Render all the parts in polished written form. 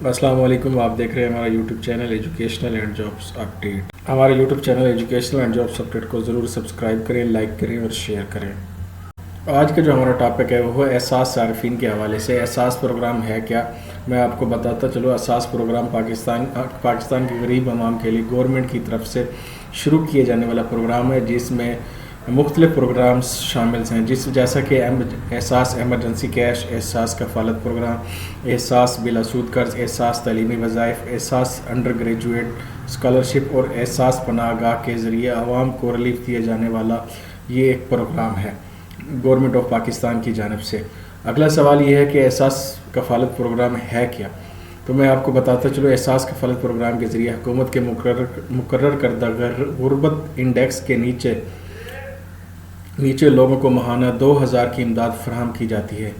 अस्सलाम वालेकुम। आप देख रहे हैं हमारा YouTube channel educational and jobs update. हमारे YouTube channel educational and jobs update को ज़रूर सब्सक्राइब करें, लाइक करें और शेयर करें। आज का जो हमारा टॉपिक है वो है एहसास सार्फिन के हवाले से। एहसास प्रोग्राम है क्या, मैं आपको बताता चलो। एहसास प्रोग्राम पाकिस्तान के गरीब आवाम के लिए गवर्नमेंट की तरफ से शुरू किए जाने वाला प्रोग्राम है, जिसमें मुख्तलिफ प्रोग्राम्स शामिल हैं, जैसा कि एहसास एमरजेंसी कैश, एहसास कफ़ालत प्रोग्राम, एहसास बिलासूद कर्ज, एहसास तालीमी वज़ाइफ, एहसास अंडर ग्रेजुएट स्कॉलरशिप और एहसास पनाहगाह के ज़रिए आवाम को रिलीफ दिए जाने वाला ये एक प्रोग्राम है गवर्नमेंट ऑफ पाकिस्तान की जानिब से। अगला सवाल ये है कि एहसास कफ़ालत प्रोग्राम है क्या, तो मैं आपको बताता चलो। एहसास कफ़ालत प्रोग्राम के ज़रिए हुकूमत के मुकर्रर करदा गुर्बत इंडेक्स के नीचे लोगों को माहाना 2000 की इमदाद फराहम की जाती है।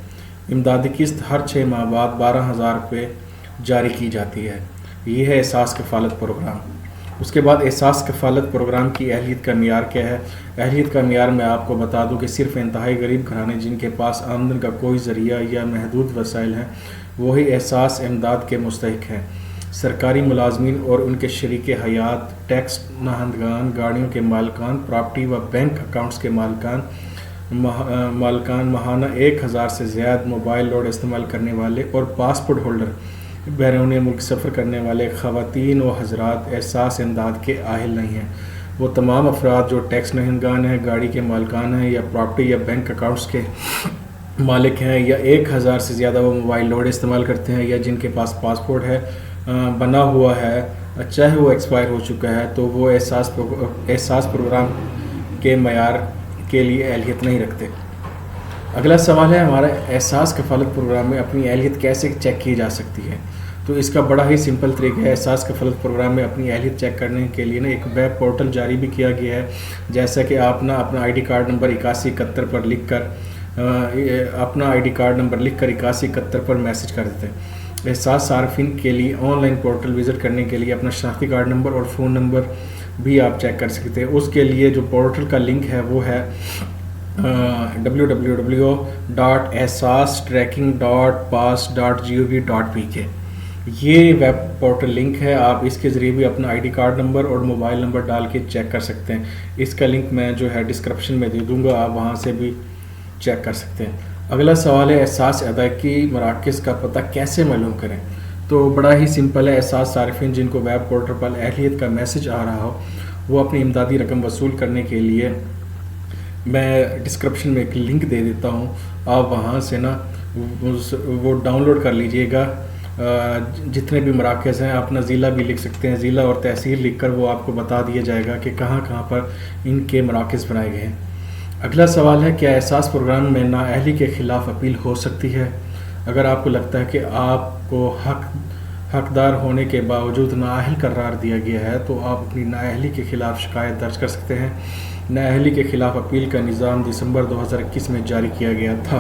इमदादी किस्त हर 6 माह बाद 12,000 रुपये जारी की जाती है। ये है एहसास कफ़ालत प्रोग्राम। उसके बाद एहसास कफ़ालत प्रोग्राम की अहलियत का मियार क्या है। अहलियत का मियार मैं आपको बता दूं कि सिर्फ़ इंतहाई गरीब घराने जिनके पास आमदन का कोई ज़रिया या महदूद वसाइल हैं वही एहसास इमदाद के मुस्तहिक हैं। सरकारी मुलाजमीन और उनके शरीके हयात, टैक्स नहंदगान, गाड़ियों के मालकान, प्रॉपर्टी व बैंक अकाउंट्स के मालकान माहाना 1000 से ज़्यादा मोबाइल लोड इस्तेमाल करने वाले और पासपोर्ट होल्डर, बैरून मुल्क सफ़र करने वाले ख़वातीन व हज़रात एहसास इमदाद के आहिल नहीं हैं। वो तमाम अफराद जो टैक्स नहंदगान हैं, गाड़ी के मालकान हैं या प्रॉपर्टी या बैंक अकाउंट्स के मालिक हैं, या 1000 से ज़्यादा वो मोबाइल लोड इस्तेमाल करते हैं, या जिनके पास पासपोर्ट है बना हुआ है, चाहे वो एक्सपायर हो चुका है, तो वो एहसास प्रोग्राम के मयार के लिए अहलियत नहीं रखते। अगला सवाल है हमारा, एहसास कफ़ालत प्रोग्राम में अपनी अहलियत कैसे चेक की जा सकती है। तो इसका बड़ा ही सिंपल तरीका है। एहसास कफ़ालत प्रोग्राम में अपनी अहलियत चेक करने के लिए एक वेब पोर्टल जारी भी किया गया है, जैसा कि आप अपना ID कार्ड नंबर 8171 पर लिख कर अपना ID कार्ड नंबर लिख कर 8171 पर मैसेज कर देते हैं। एहसास सार्फिन के लिए ऑनलाइन पोर्टल विज़िट करने के लिए अपना शनाख्ती कार्ड नंबर और फ़ोन नंबर भी आप चेक कर सकते हैं। उसके लिए जो पोर्टल का लिंक है वो है www.ehsastracking.pas.gov.pk। ये वेब पोर्टल लिंक है, आप इसके ज़रिए भी अपना ID कार्ड नंबर और मोबाइल नंबर डाल के चेक कर सकते हैं। इसका लिंक मैं जो है डिस्क्रिप्शन में दे दूँगा, आप वहाँ से भी चेक कर सकते हैं। अगला सवाल है, एहसास अदायगी मराकज़ का पता कैसे मालूम करें। तो बड़ा ही सिंपल है। एहसास सार्फिन जिनको वेब पोर्टल पर अहलियत का मैसेज आ रहा हो, वो अपनी इमदादी रकम वसूल करने के लिए मैं डिस्क्रिप्शन में एक लिंक दे देता हूँ, आप वहाँ से वो डाउनलोड कर लीजिएगा। जितने भी मराकज़ हैं, अपना ज़िला भी लिख सकते हैं, ज़िला और तहसील लिख कर वो आपको बता दिया जाएगा कि कहाँ कहाँ पर इनके मराकज़ बनाए गए हैं। अगला सवाल है, क्या एहसास प्रोग्राम में नाअहली के ख़िलाफ़ अपील हो सकती है। अगर आपको लगता है कि आपको हकदार होने के बावजूद नाअहल करार दिया गया है, तो आप अपनी नाअहली के ख़िलाफ़ शिकायत दर्ज कर सकते हैं। नाअहली के ख़िलाफ़ अपील का निज़ाम दिसंबर 2021 में जारी किया गया था।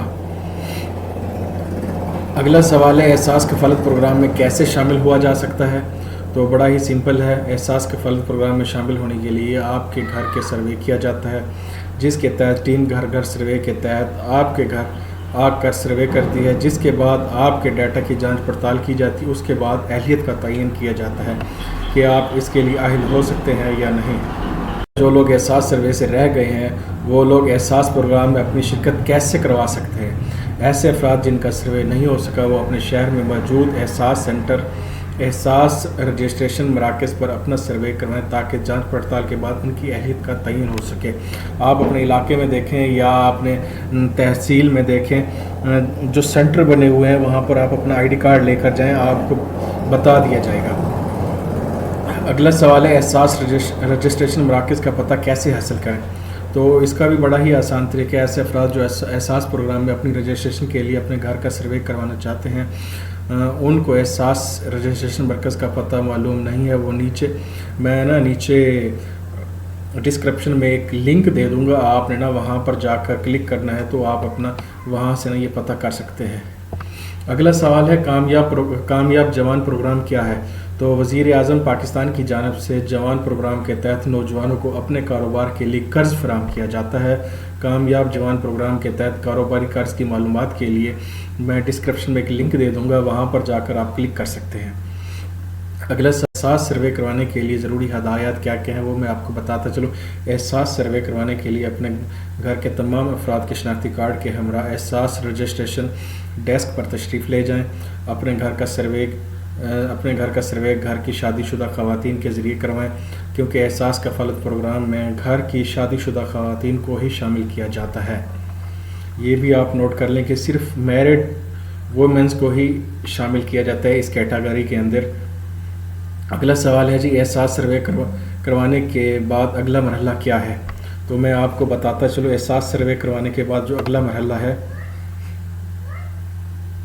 अगला सवाल है, एहसास कफ़ालत प्रोग्राम में कैसे शामिल हुआ जा सकता है। तो बड़ा ही सिंपल है। एहसास कफ़ालत प्रोग्राम में शामिल होने के लिए आपके घर के सर्वे किया जाता है, जिसके तहत टीम घर घर सर्वे के तहत आपके घर आकर सर्वे करती है, जिसके बाद आपके डाटा की जांच पड़ताल की जाती है। उसके बाद अहलियत का तयन किया जाता है कि आप इसके लिए अहल हो सकते हैं या नहीं। जो लोग एहसास सर्वे से रह गए हैं, वो लोग एहसास प्रोग्राम में अपनी शिरकत कैसे करवा सकते हैं। ऐसे अफराद जिनका सर्वे नहीं हो सका, वो अपने शहर में मौजूद एहसास सेंटर, एहसास रजिस्ट्रेशन मराकज़ पर अपना सर्वे करवाएं, ताकि जांच पड़ताल के बाद उनकी अहलियत का तयन हो सके। आप अपने इलाके में देखें या अपने तहसील में देखें, जो सेंटर बने हुए हैं वहाँ पर आप अपना ID कार्ड लेकर जाएं, आपको बता दिया जाएगा। अगला सवाल है, एहसास रजिस्ट्रेशन मराकज़ का पता कैसे हासिल करें। तो इसका भी बड़ा ही आसान तरीका है। ऐसे अफराद जो एहसास प्रोग्राम में अपनी रजिस्ट्रेशन के लिए अपने घर का सर्वे करवाना चाहते हैं, उनको एहसास रजिस्ट्रेशन मरकज़ का पता मालूम नहीं है, वो नीचे डिस्क्रिप्शन में एक लिंक दे दूंगा, आपने वहाँ पर जाकर क्लिक करना है, तो आप अपना वहाँ से ये पता कर सकते हैं। اگلا سوال ہے کامیاب جوان پروگرام کیا ہے؟ تو وزیر اعظم پاکستان کی جانب سے جوان پروگرام کے تحت نوجوانوں کو اپنے کاروبار کے لیے قرض فراہم کیا جاتا ہے۔ کامیاب جوان پروگرام کے تحت کاروباری قرض کی معلومات کے لیے میں ڈسکرپشن میں ایک لنک دے دوں گا، وہاں پر جا کر آپ کلک کر سکتے ہیں۔ اگلا احساس سروے کروانے کے لیے ضروری ہدایات کیا کیا ہیں وہ میں آپ کو بتاتا چلوں۔ احساس سروے کروانے کے لیے اپنے گھر کے تمام افراد کے شناختی کارڈ کے ہمراہ احساس رجسٹریشن ڈیسک پر تشریف لے جائیں۔ اپنے گھر کا سروے گھر کی شادی شدہ خواتین کے ذریعے کروائیں، کیونکہ احساس کفالت پروگرام میں گھر کی شادی شدہ خواتین کو ہی شامل کیا جاتا ہے۔ یہ بھی آپ نوٹ کر لیں کہ صرف میرڈ وومنس کو ہی شامل کیا جاتا ہے اس کیٹاگری کے اندر۔ اگلا سوال ہے جی احساس سروے کروانے کے بعد اگلا مرحلہ کیا ہے؟ تو میں آپ کو بتاتا چلوں، احساس سروے کروانے کے بعد جو اگلا مرحلہ ہے،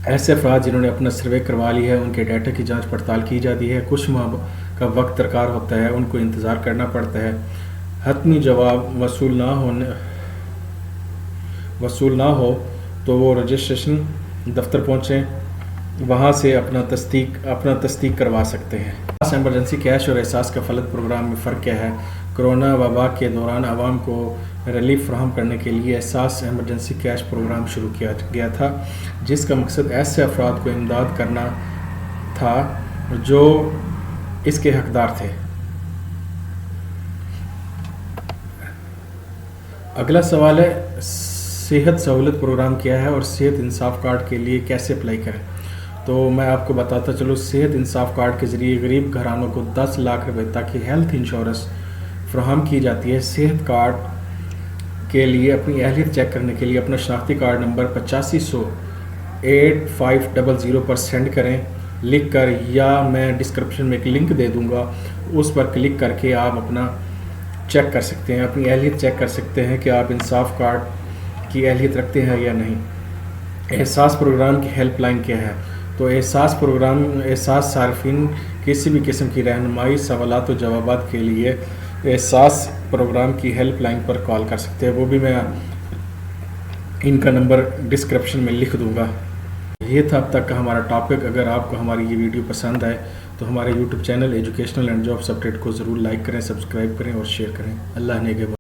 ایسے افراد جنہوں نے اپنا سروے کروا لی ہے ان کے ڈیٹا کی جانچ پڑتال کی جاتی ہے۔ کچھ ماہ کا وقت درکار ہوتا ہے، ان کو انتظار کرنا پڑتا ہے۔ حتمی جواب وصول نہ ہو تو وہ رجسٹریشن دفتر پہنچیں، وہاں سے اپنا تصدیق کروا سکتے ہیں۔ ایمرجنسی کیش اور احساس کفالت پروگرام میں فرق کیا ہے؟ کرونا وبا کے دوران عوام کو ریلیف فراہم کرنے کے لیے احساس ایمرجنسی کیش پروگرام شروع کیا گیا تھا، جس کا مقصد ایسے افراد کو امداد کرنا تھا جو اس کے حقدار تھے۔ اگلا سوال ہے صحت سہولت پروگرام کیا ہے اور صحت انصاف کارڈ کے لیے کیسے اپلائی کریں؟ تو میں آپ کو بتاتا چلوں، صحت انصاف کارڈ کے ذریعے غریب گھرانوں کو 10 لاکھ روپے تک کی ہیلتھ انشورنس فراہم کی جاتی ہے۔ صحت کارڈ کے لیے اپنی اہلیت چیک کرنے کے لیے اپنا شناختی کارڈ نمبر 8500-8500 پر سینڈ کریں لکھ کر، یا میں ڈسکرپشن میں ایک لنک دے دوں گا، اس پر کلک کر کے آپ اپنا چیک کر سکتے ہیں، اپنی اہلیت چیک کر سکتے ہیں کہ آپ انصاف کارڈ کی اہلیت رکھتے ہیں یا نہیں۔ احساس پروگرام کی ہیلپ لائن کیا ہے؟ تو احساس صارفین کسی بھی قسم کی رہنمائی، سوالات و جوابات کے لیے احساس پروگرام کی ہیلپ لائن پر کال کر سکتے ہیں، وہ بھی میں ان کا نمبر ڈسکرپشن میں لکھ دوں گا۔ یہ تھا اب تک کا ہمارا ٹاپک۔ اگر آپ کو ہماری یہ ویڈیو پسند آئے تو ہمارے YouTube channel educational and jobs update کو ضرور لائک کریں، سبسکرائب کریں اور شیئر کریں۔ اللہ نگہبان۔